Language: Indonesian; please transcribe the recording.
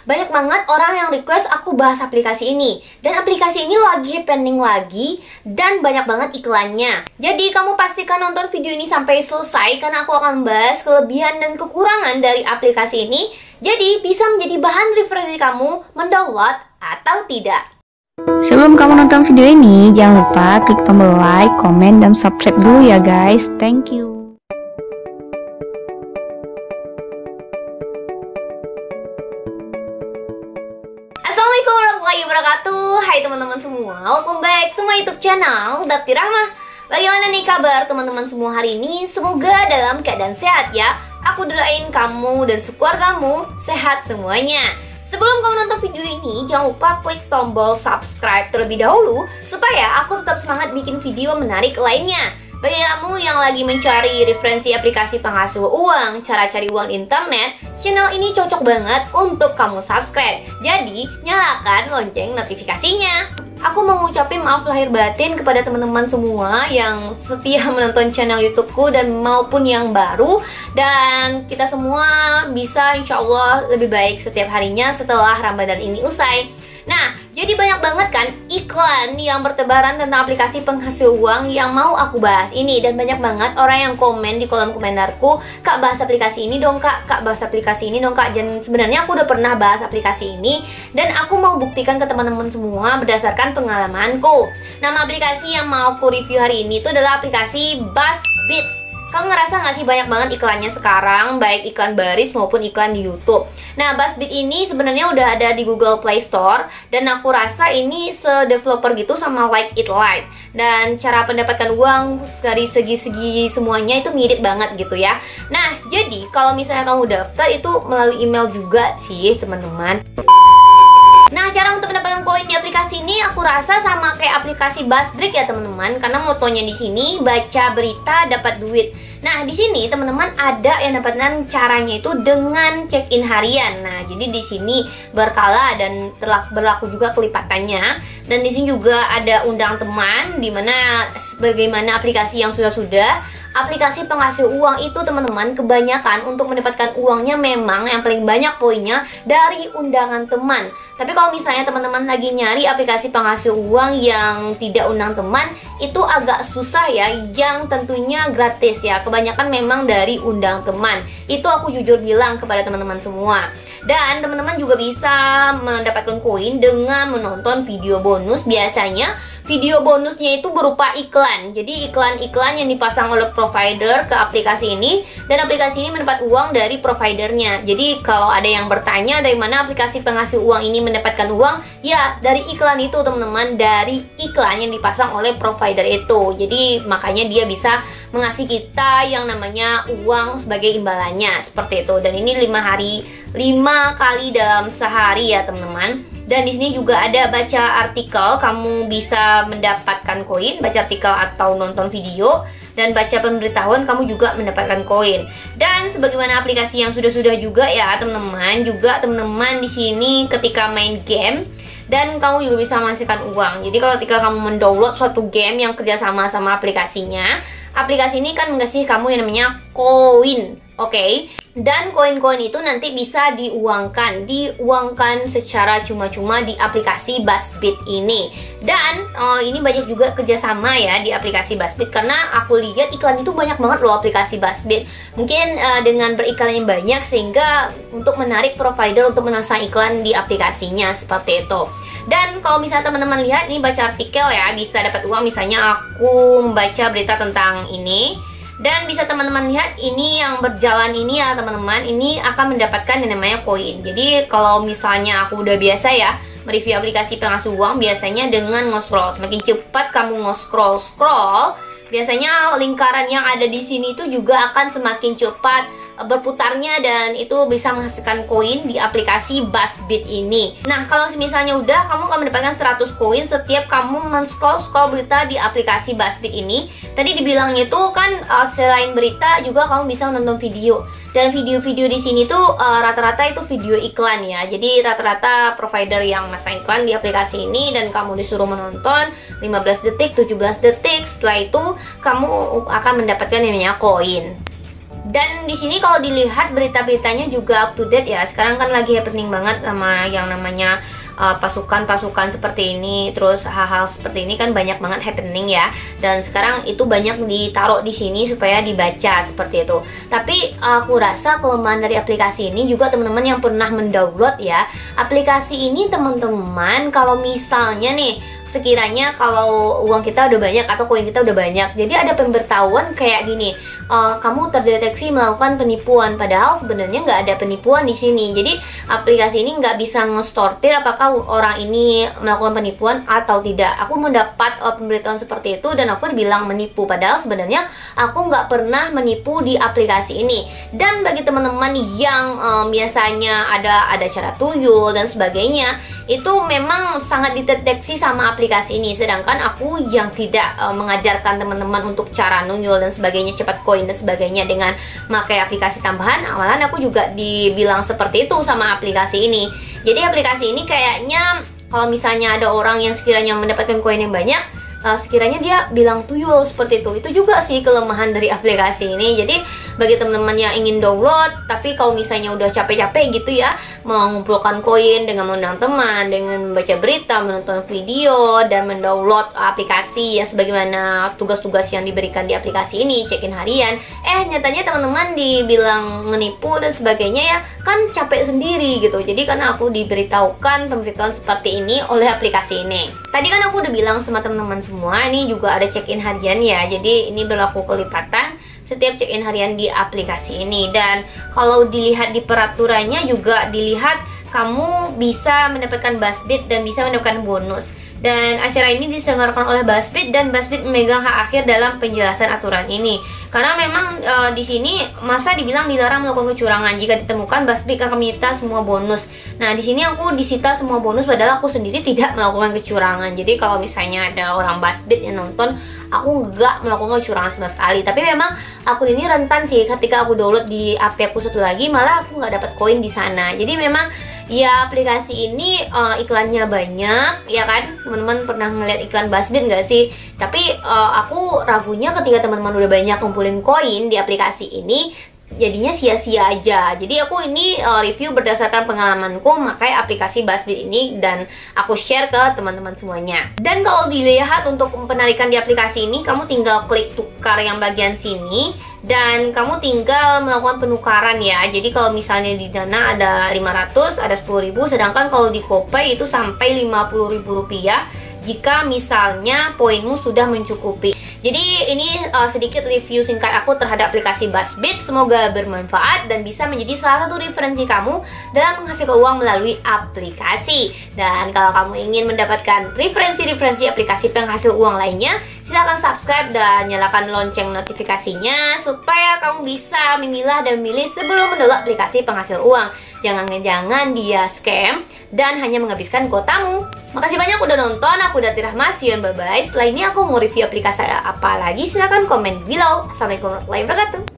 banyak banget orang yang request aku bahas aplikasi ini. Dan aplikasi ini lagi happening lagi dan banyak banget iklannya. Jadi kamu pastikan nonton video ini sampai selesai karena aku akan bahas kelebihan dan kekurangan dari aplikasi ini. Jadi bisa menjadi bahan referensi kamu mendownload atau tidak. Sebelum kamu nonton video ini, jangan lupa klik tombol like, komen, dan subscribe dulu ya guys. Thank you. Assalamualaikum warahmatullahi wabarakatuh. Hai teman-teman semua, welcome back to my YouTube channel Dapti Rahmah. Bagaimana nih kabar teman-teman semua hari ini? Semoga dalam keadaan sehat ya. Aku doain kamu dan sekeluargamu sehat semuanya. Sebelum kamu nonton video ini, jangan lupa klik tombol subscribe terlebih dahulu supaya aku tetap semangat bikin video menarik lainnya. Bagi kamu yang lagi mencari referensi aplikasi penghasil uang, cara cari uang di internet, channel ini cocok banget untuk kamu subscribe. Jadi, nyalakan lonceng notifikasinya. Aku mau ngucapin maaf lahir batin kepada teman-teman semua yang setia menonton channel YouTubeku dan maupun yang baru. Dan kita semua bisa insya Allah lebih baik setiap harinya setelah Ramadan ini usai. Nah, jadi banyak banget kan iklan yang bertebaran tentang aplikasi penghasil uang yang mau aku bahas ini. Dan banyak banget orang yang komen di kolom komentarku, "Kak, bahas aplikasi ini dong kak, bahas aplikasi ini dong kak." Dan sebenarnya aku udah pernah bahas aplikasi ini dan aku mau buktikan ke teman-teman semua berdasarkan pengalamanku. Nama aplikasi yang mau aku review hari ini itu adalah aplikasi Buzzbit. Kamu ngerasa gak sih banyak banget iklannya sekarang, baik iklan baris maupun iklan di YouTube. Nah, Buzzbit ini sebenarnya udah ada di Google Play Store dan aku rasa ini se-developer gitu sama Like It Live. Dan cara mendapatkan uang dari segi-segi semuanya itu mirip banget gitu ya. Nah, jadi kalau misalnya kamu daftar itu melalui email juga sih, teman-teman. Nah, cara untuk mendapatkan koin di aplikasi ini aku rasa sama kayak aplikasi Buzzbreak ya teman-teman, karena motonya di sini baca berita dapat duit. Nah, di sini teman-teman ada yang dapatkan caranya itu dengan check-in harian. Nah, jadi di sini berkala dan berlaku juga kelipatannya. Dan di sini juga ada undang teman, dimana sebagaimana aplikasi yang sudah-sudah. Aplikasi penghasil uang itu teman-teman kebanyakan untuk mendapatkan uangnya memang yang paling banyak poinnya dari undangan teman. Tapi kalau misalnya teman-teman lagi nyari aplikasi penghasil uang yang tidak undang teman, itu agak susah ya, yang tentunya gratis ya. Kebanyakan memang dari undang teman. Itu aku jujur bilang kepada teman-teman semua. Dan teman-teman juga bisa mendapatkan koin dengan menonton video bonus. Biasanya video bonusnya itu berupa iklan. Jadi iklan-iklan yang dipasang oleh provider ke aplikasi ini, dan aplikasi ini mendapat uang dari providernya. Jadi kalau ada yang bertanya dari mana aplikasi penghasil uang ini mendapatkan uang, ya dari iklan itu teman-teman, dari iklan yang dipasang oleh provider itu. Jadi makanya dia bisa mengasih kita yang namanya uang sebagai imbalannya, seperti itu. Dan ini 5 kali dalam sehari ya teman-teman. Dan di sini juga ada baca artikel, kamu bisa mendapatkan koin, baca artikel atau nonton video, dan baca pemberitahuan kamu juga mendapatkan koin. Dan sebagaimana aplikasi yang sudah-sudah juga ya teman-teman, juga teman-teman di sini ketika main game dan kamu juga bisa menghasilkan uang. Jadi kalau ketika kamu mendownload suatu game yang kerjasama sama aplikasinya, aplikasi ini kan ngasih kamu yang namanya koin. Oke. Dan koin-koin itu nanti bisa diuangkan secara cuma-cuma di aplikasi Buzzbit ini. Dan ini banyak juga kerjasama ya di aplikasi Buzzbit, karena aku lihat iklan itu banyak banget loh aplikasi Buzzbit. Mungkin dengan beriklan yang banyak sehingga untuk menarik provider untuk menasang iklan di aplikasinya, seperti itu. Dan kalau misalnya teman-teman lihat ini baca artikel ya, bisa dapat uang. Misalnya aku membaca berita tentang ini, dan bisa teman-teman lihat ini yang berjalan ini ya teman-teman, ini akan mendapatkan yang namanya koin. Jadi kalau misalnya aku udah biasa ya mereview aplikasi penghasil uang, biasanya dengan nge-scroll. Semakin cepat kamu nge-scroll, biasanya lingkaran yang ada di sini itu juga akan semakin cepat berputarnya, dan itu bisa menghasilkan koin di aplikasi Buzzbit ini. Nah, kalau misalnya udah, kamu akan mendapatkan 100 koin setiap kamu men-scroll berita di aplikasi Buzzbit ini. Tadi dibilangnya itu kan selain berita juga kamu bisa nonton video. Dan video-video di sini tuh rata-rata itu video iklan ya. Jadi rata-rata provider yang masang iklan di aplikasi ini, dan kamu disuruh menonton 15 detik, 17 detik. Setelah itu kamu akan mendapatkan yang namanya koin. Dan di sini kalau dilihat berita-beritanya juga up to date ya. Sekarang kan lagi happening banget sama yang namanya pasukan-pasukan seperti ini, terus hal-hal seperti ini kan banyak banget happening ya. Dan sekarang itu banyak ditaruh di sini supaya dibaca seperti itu. Tapi aku rasa kelemahan dari aplikasi ini juga teman-teman yang pernah mendownload ya. Aplikasi ini teman-teman kalau misalnya nih sekiranya kalau uang kita udah banyak atau koin kita udah banyak, jadi ada pemberitahuan kayak gini, kamu terdeteksi melakukan penipuan, padahal sebenarnya nggak ada penipuan di sini. Jadi aplikasi ini nggak bisa ngestortir apakah orang ini melakukan penipuan atau tidak. Aku mendapat pemberitahuan seperti itu dan aku dibilang menipu, padahal sebenarnya aku nggak pernah menipu di aplikasi ini. Dan bagi teman-teman yang biasanya ada cara tuyul dan sebagainya, itu memang sangat dideteksi sama aplikasi ini. Sedangkan aku yang tidak mengajarkan teman-teman untuk cara nuyul dan sebagainya, cepat koin dan sebagainya dengan memakai aplikasi tambahan, awalan aku juga dibilang seperti itu sama aplikasi ini. Jadi aplikasi ini kayaknya kalau misalnya ada orang yang sekiranya mendapatkan koin yang banyak, sekiranya dia bilang tuyul seperti itu juga sih kelemahan dari aplikasi ini. Jadi bagi teman-teman yang ingin download tapi kalau misalnya udah capek-capek gitu ya, mengumpulkan koin dengan mengundang teman, dengan membaca berita, menonton video, dan mendownload aplikasi ya sebagaimana tugas-tugas yang diberikan di aplikasi ini, check-in harian, nyatanya teman-teman dibilang menipu dan sebagainya ya, kan capek sendiri gitu. Jadi karena aku diberitahukan pemberitahuan seperti ini oleh aplikasi ini. Tadi kan aku udah bilang sama teman-teman semua, ini juga ada check-in harian ya. Jadi ini berlaku kelipatan setiap check-in harian di aplikasi ini. Dan kalau dilihat di peraturannya juga dilihat kamu bisa mendapatkan BuzzBeat dan bisa mendapatkan bonus. Dan acara ini diselenggarakan oleh BuzzBeat dan BuzzBeat memegang hak akhir dalam penjelasan aturan ini. Karena memang di sini masa dibilang dilarang melakukan kecurangan. Jika ditemukan, BuzzBeat akan menyita semua bonus. Nah, di sini aku disita semua bonus padahal aku sendiri tidak melakukan kecurangan. Jadi kalau misalnya ada orang BuzzBeat yang nonton, aku nggak melakukan kecurangan sama sekali. Tapi memang akun ini rentan sih, ketika aku download di HP aku satu lagi malah aku nggak dapat koin di sana. Jadi memang ya aplikasi ini iklannya banyak ya kan. Teman-teman pernah ngeliat iklan BuzzBeat nggak sih? Tapi aku ragunya ketika teman-teman udah banyak kumpulin koin di aplikasi ini, jadinya sia-sia aja. Jadi aku ini review berdasarkan pengalamanku memakai aplikasi BuzzBeat ini dan aku share ke teman-teman semuanya. Dan kalau dilihat untuk penarikan di aplikasi ini, kamu tinggal klik tukar yang bagian sini dan kamu tinggal melakukan penukaran ya. Jadi kalau misalnya di Dana ada 500, ada 10.000, sedangkan kalau di GoPay itu sampai Rp50.000 jika misalnya poinmu sudah mencukupi. Jadi ini sedikit review singkat aku terhadap aplikasi BuzzBeat. Semoga bermanfaat dan bisa menjadi salah satu referensi kamu dalam menghasilkan uang melalui aplikasi. Dan kalau kamu ingin mendapatkan referensi-referensi aplikasi penghasil uang lainnya, silahkan subscribe dan nyalakan lonceng notifikasinya supaya kamu bisa memilah dan memilih sebelum mendownload aplikasi penghasil uang. Jangan-jangan dia scam dan hanya menghabiskan kuotamu. Makasih banyak udah nonton, aku Dati Rahma, see you and bye-bye. Setelah ini aku mau review aplikasi apa lagi, silahkan komen di below. Assalamualaikum warahmatullahi wabarakatuh.